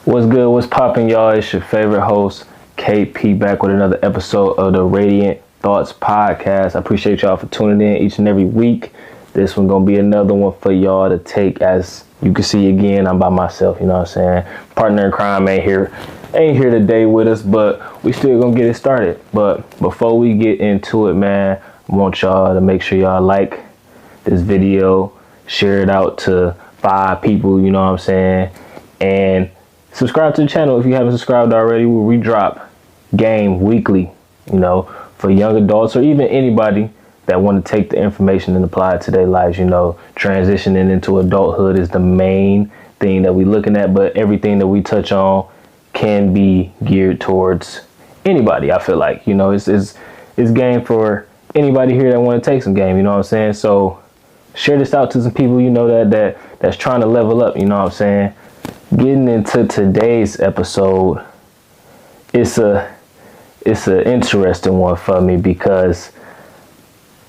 What's good? What's poppin', y'all? It's your favorite host, KP, back with another episode of the Radiant Thoughts Podcast. I appreciate y'all for tuning in each and every week. This one gonna be another one for y'all to take. As you can see, again, I'm by myself, you know what I'm saying? Partner in crime ain't here today with us, but we still gonna get it started. But before we get into it, man, I want y'all to make sure y'all like this video, share it out to 5 people, you know what I'm saying? And subscribe to the channel if you haven't subscribed already. We drop game weekly, you know, for young adults or even anybody that want to take the information and apply it to their lives. You know, transitioning into adulthood is the main thing that we're looking at, but everything that we touch on can be geared towards anybody. I feel like, you know, it's game for anybody here that want to take some game, you know what I'm saying? So share this out to some people, you know, that's trying to level up, you know what I'm saying? Getting into today's episode, it's an interesting one for me because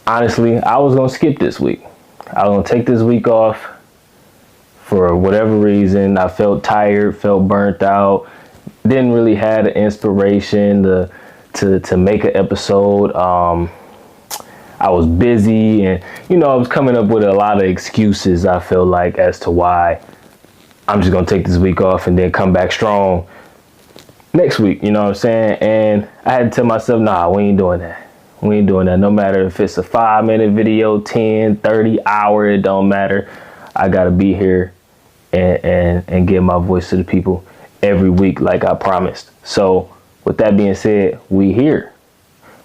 honestly, I was gonna skip this week. I was gonna take this week off for whatever reason. I felt tired, felt burnt out, didn't really have the inspiration to make an episode. I was busy, and you know, I was coming up with a lot of excuses, I feel like, as to why I'm just gonna take this week off and then come back strong next week, you know what I'm saying? And I had to tell myself, nah, we ain't doing that. We ain't doing that. No matter if it's a 5-minute video, 10, 30 hour, it don't matter. I gotta be here and give my voice to the people every week like I promised. So with that being said, we here.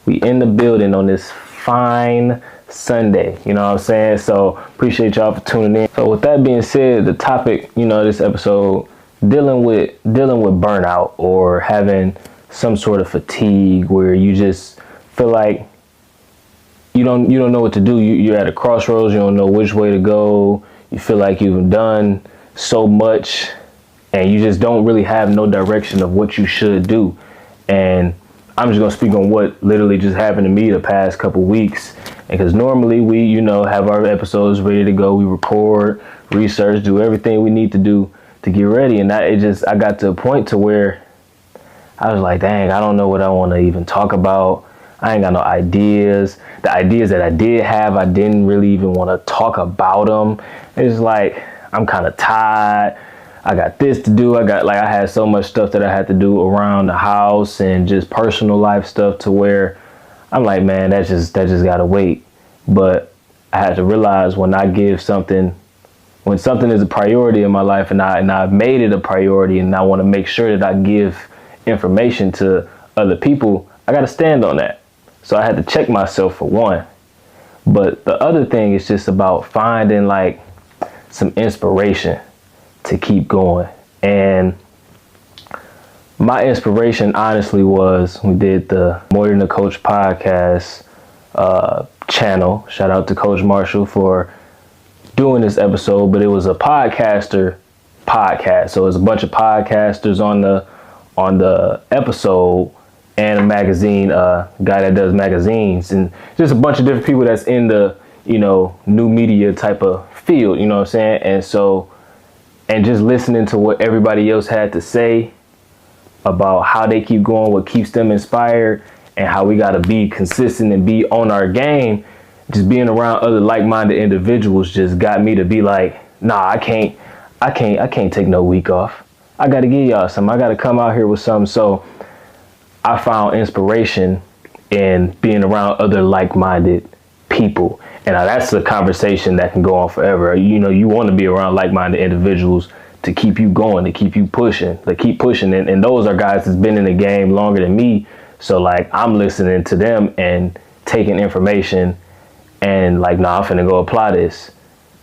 We in the building on this fine Sunday, you know what I'm saying? So appreciate y'all for tuning in. So with that being said, the topic, you know, this episode, dealing with burnout or having some sort of fatigue where you just feel like you don't know what to do. You're at a crossroads, you don't know which way to go. You feel like you've done so much and you just don't really have no direction of what you should do. And I'm just gonna speak on what literally just happened to me the past couple weeks. Because normally we, you know, have our episodes ready to go. We record, research, do everything we need to do to get ready. And I got to a point to where I was like, dang, I don't know what I want to even talk about. I ain't got no ideas. The ideas that I did have, I didn't really even want to talk about them. It's like, I'm kind of tired. I got this to do. I had so much stuff that I had to do around the house and just personal life stuff to where I'm like, man, that just gotta wait. But I had to realize when something is a priority in my life and I've made it a priority and I want to make sure that I give information to other people, I got to stand on that. So I had to check myself for one. But the other thing is just about finding like some inspiration to keep going. And my inspiration honestly was, we did the More Than a Coach podcast channel. Shout out to Coach Marshall for doing this episode, but it was a podcast. So it's a bunch of podcasters on the episode and a magazine, guy that does magazines, and just a bunch of different people that's in the, you know, new media type of field, you know what I'm saying? And just listening to what everybody else had to say about how they keep going, what keeps them inspired, and how we got to be consistent and be on our game. Just being around other like-minded individuals just got me to be like, nah, I can't take no week off. I got to give y'all something. I got to come out here with something. So I found inspiration in being around other like-minded people. And now that's a conversation that can go on forever. You know, you want to be around like-minded individuals to keep you going, to keep you pushing, to keep pushing. And those are guys that's been in the game longer than me. So like, I'm listening to them and taking information and like, nah, I'm finna go apply this.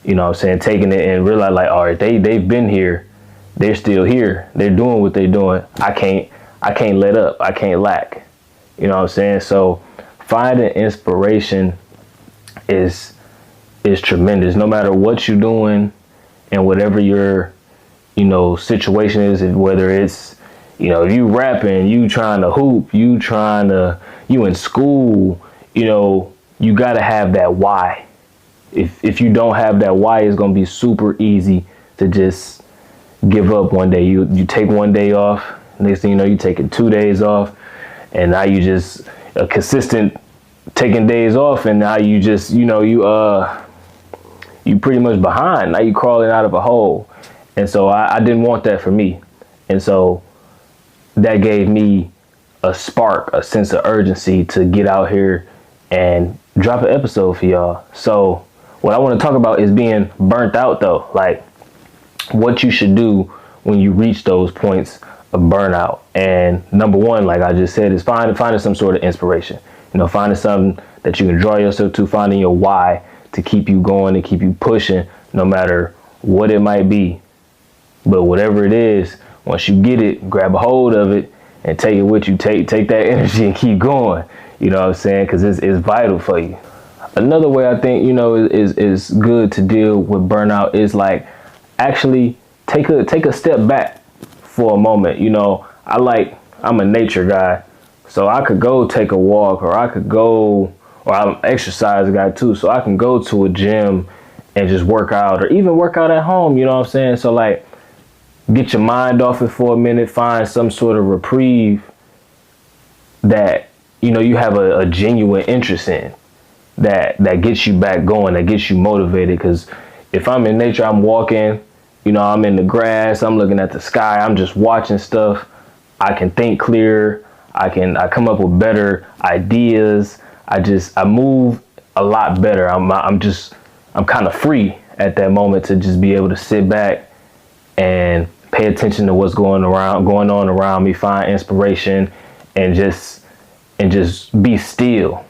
You know what I'm saying? Taking it and realize like, all right, they've been here. They're still here. They're doing what they're doing. I can't let up. I can't lack. You know what I'm saying? So finding inspiration is tremendous. No matter what you're doing and whatever your, you know, situation is, whether it's, you know, if you rapping, you trying to hoop, you in school, you know, you got to have that why. If you don't have that why, it's going to be super easy to just give up one day. You take one day off. Next thing you know, you taking 2 days off, and now you just a consistent taking days off, and now you just you pretty much behind. Now you crawling out of a hole, and so I didn't want that for me, and so that gave me a spark, a sense of urgency to get out here and drop an episode for y'all. So what I want to talk about is being burnt out, though, like what you should do when you reach those points of burnout. And number one, like I just said, is finding some sort of inspiration. Finding something that you can draw yourself to, finding your why to keep you going, to keep you pushing, no matter what it might be. But whatever it is, once you get it, grab a hold of it and take it with you. Take that energy and keep going. You know what I'm saying? Because it's vital for you. Another way I think, is good to deal with burnout is like actually take a step back for a moment. I'm a nature guy, so I could go take a walk, or I'm an exercise guy too, so I can go to a gym and just work out, or even work out at home. You know what I'm saying? So like, get your mind off it for a minute, find some sort of reprieve that, you have a genuine interest in, that gets you back going, that gets you motivated. Because if I'm in nature, I'm walking, I'm in the grass, I'm looking at the sky, I'm just watching stuff, I can think clear, I come up with better ideas, I move a lot better. I'm kind of free at that moment to just be able to sit back and pay attention to what's going on around me, find inspiration, and just be still.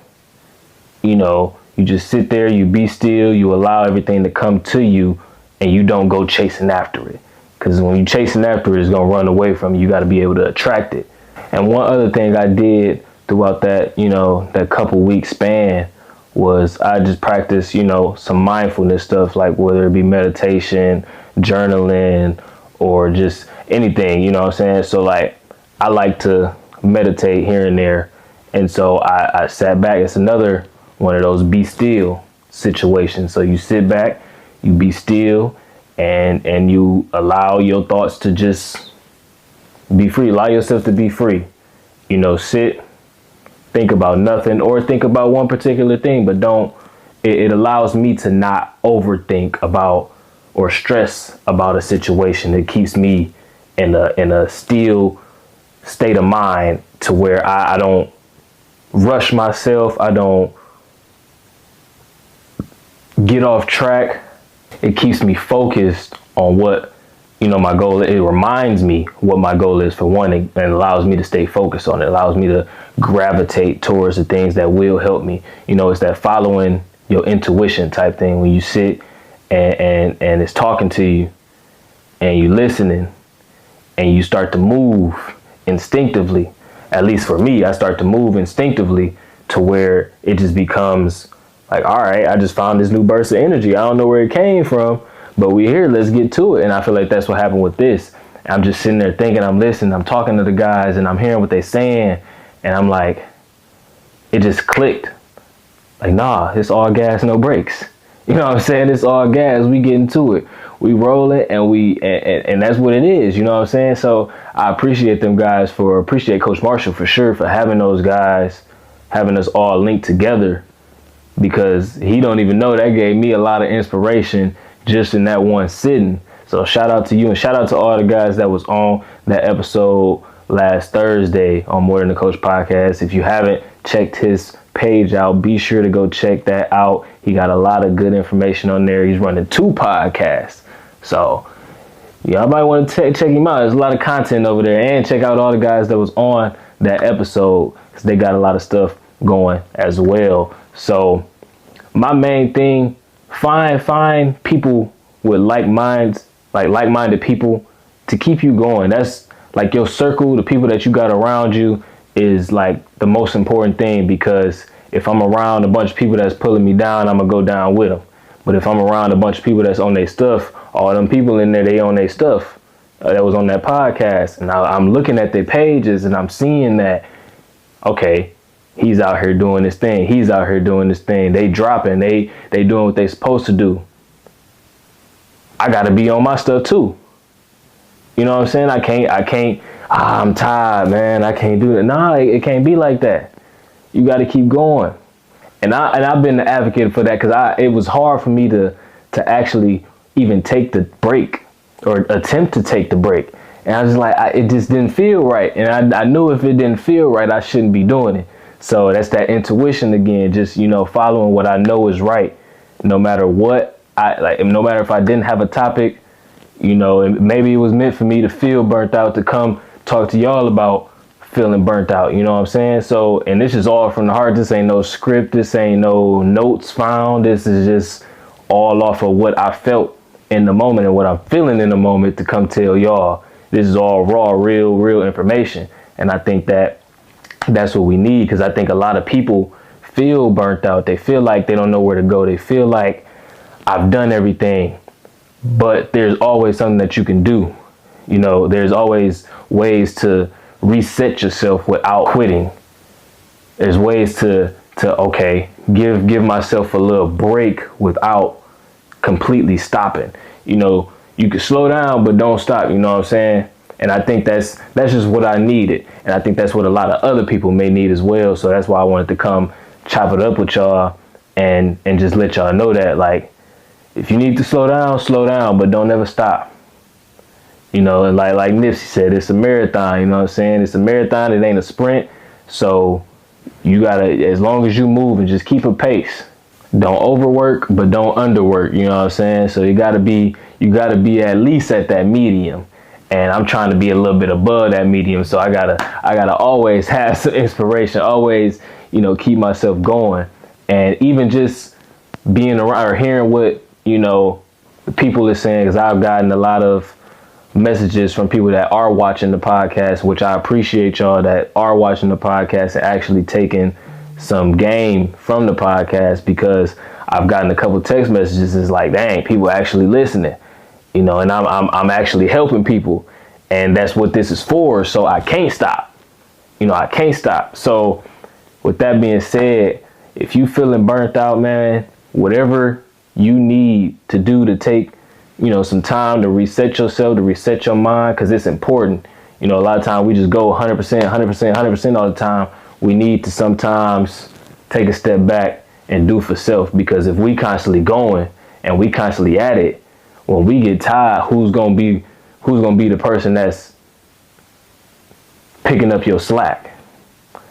You just sit there, you be still, you allow everything to come to you, and you don't go chasing after it. Because when you're chasing after it, it's going to run away from you. You got to be able to attract it. And one other thing I did throughout that, that couple week span was I just practiced, some mindfulness stuff, like whether it be meditation, journaling, or just anything, you know what I'm saying? So like, I like to meditate here and there. And so I sat back. It's another one of those be still situations. So you sit back, you be still, and you allow your thoughts to just be free. Allow yourself to be free. Sit, think about nothing, or think about one particular thing, but don't. It allows me to not overthink about or stress about a situation. It keeps me in a still state of mind to where I don't rush myself. I don't get off track. It keeps me focused on what, my goal is. It reminds me what my goal is, for one, and allows me to stay focused on it. It allows me to gravitate towards the things that will help me. It's that following your intuition type thing, when you sit and it's talking to you and you listening and you start to move instinctively. At least for me, I start to move instinctively to where it just becomes like, all right, I just found this new burst of energy. I don't know where it came from, but we're here, let's get to it. And I feel like that's what happened with this. I'm just sitting there thinking, I'm listening, I'm talking to the guys, and I'm hearing what they're saying. And I'm like, it just clicked. Like, nah, it's all gas, no brakes. You know what I'm saying? It's all gas. We get into it. We roll it, and that's what it is. You know what I'm saying? So I appreciate them guys appreciate Coach Marshall for sure for having those guys, having us all linked together, because he don't even know that gave me a lot of inspiration just in that one sitting. So shout out to you, and shout out to all the guys that was on that episode last Thursday on More Than the Coach podcast. If you haven't checked his page out, be sure to go check that out. He got a lot of good information on there. He's running 2 podcasts, so y'all might want to check him out. There's a lot of content over there, and check out all the guys that was on that episode, because they got a lot of stuff going as well. So my main thing, find people with like-minded people to keep you going. That's like your circle, the people that you got around you is like the most important thing, because if I'm around a bunch of people that's pulling me down, I'm gonna go down with them. But if I'm around a bunch of people that's on their stuff, all them people in there, they on their stuff that was on that podcast, and I'm looking at their pages and I'm seeing that, okay, he's out here doing this thing, he's out here doing this thing, they dropping, they doing what they supposed to do. I gotta be on my stuff too. You know what I'm saying? I'm tired, man. I can't do it. Nah, it can't be like that. You got to keep going. And I've been the advocate for that, because it was hard for me to actually even take the break or attempt to take the break. And I was like, it just didn't feel right. And I knew if it didn't feel right, I shouldn't be doing it. So that's that intuition again, just, following what I know is right, no matter what no matter if I didn't have a topic, maybe it was meant for me to feel burnt out, to come talk to y'all about feeling burnt out. You know what I'm saying? So, and this is all from the heart. This ain't no script. This ain't no notes found. This is just all off of what I felt in the moment and what I'm feeling in the moment to come tell y'all. This is all raw, real information. And I think that's what we need, because I think a lot of people feel burnt out. They feel like they don't know where to go. They feel like I've done everything, but there's always something that you can do. There's always ways to reset yourself without quitting. There's ways to give myself a little break without completely stopping. You can slow down, but don't stop. You know what I'm saying? And I think that's just what I needed. And I think that's what a lot of other people may need as well. So that's why I wanted to come chop it up with y'all and just let y'all know that, like, if you need to slow down, but don't ever stop. And like Nipsey said, it's a marathon, you know what I'm saying? It's a marathon, it ain't a sprint. So you gotta, as long as you move and just keep a pace. Don't overwork, but don't underwork, you know what I'm saying? So you gotta be at least at that medium. And I'm trying to be a little bit above that medium. So I gotta always have some inspiration, always, keep myself going. And even just being around or hearing what, the people are saying, because I've gotten a lot of messages from people that are watching the podcast, which I appreciate y'all that are watching the podcast and actually taking some game from the podcast, because I've gotten a couple text messages. It's like, dang, people actually listening, and I'm actually helping people, and that's what this is for. So I can't stop, I can't stop. So with that being said, if you feeling burnt out, man, whatever you need to do to take, some time to reset yourself, to reset your mind, because it's important. A lot of times we just go 100% all the time. We need to sometimes take a step back and do for self, because if we constantly going and we constantly at it, when we get tired, who's gonna be the person that's picking up your slack?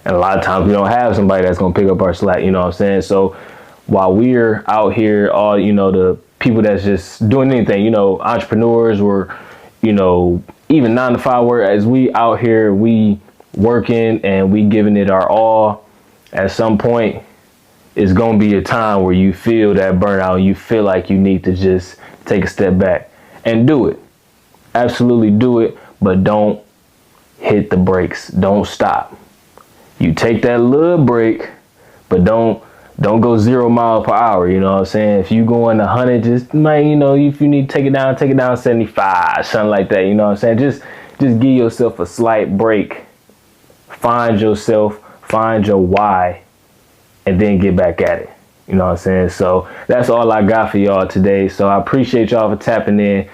And a lot of times we don't have somebody that's gonna pick up our slack, you know what I'm saying? So while we're out here, all the people that's just doing anything, entrepreneurs or even 9-to-5 work, as we out here, we working and we giving it our all, at some point it's gonna be a time where you feel that burnout and you feel like you need to just take a step back and do it. Absolutely do it, but don't hit the brakes. Don't stop. You take that little break, but don't go 0 miles per hour. You know what I'm saying? If you going 100, just, man, if you need to take it down 75, something like that. You know what I'm saying? Just give yourself a slight break. Find yourself, find your why, and then get back at it. You know what I'm saying? So that's all I got for y'all today. So I appreciate y'all for tapping in.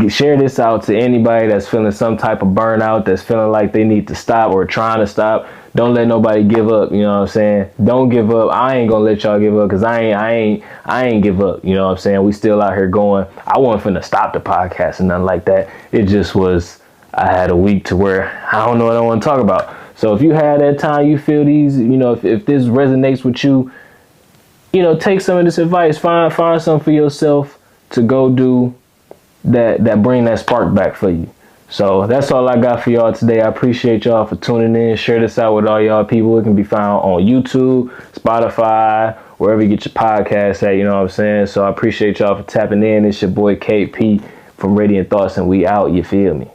Share this out to anybody that's feeling some type of burnout, that's feeling like they need to stop or trying to stop. Don't let nobody give up. You know what I'm saying? Don't give up. I ain't gonna let y'all give up, because I ain't give up. You know what I'm saying? We still out here going. I wasn't finna stop the podcast and nothing like that. It just was, I had a week to where I don't know what I want to talk about. So if you had that time, you feel these, if this resonates with you, take some of this advice, find something for yourself to go do that bring that spark back for you. So that's all I got for y'all today. I appreciate y'all for tuning in. Share this out with all y'all people. It can be found on YouTube, Spotify, wherever you get your podcasts at, you know what I'm saying? So I appreciate y'all for tapping in. It's your boy KP from Radiant Thoughts, and we out, you feel me?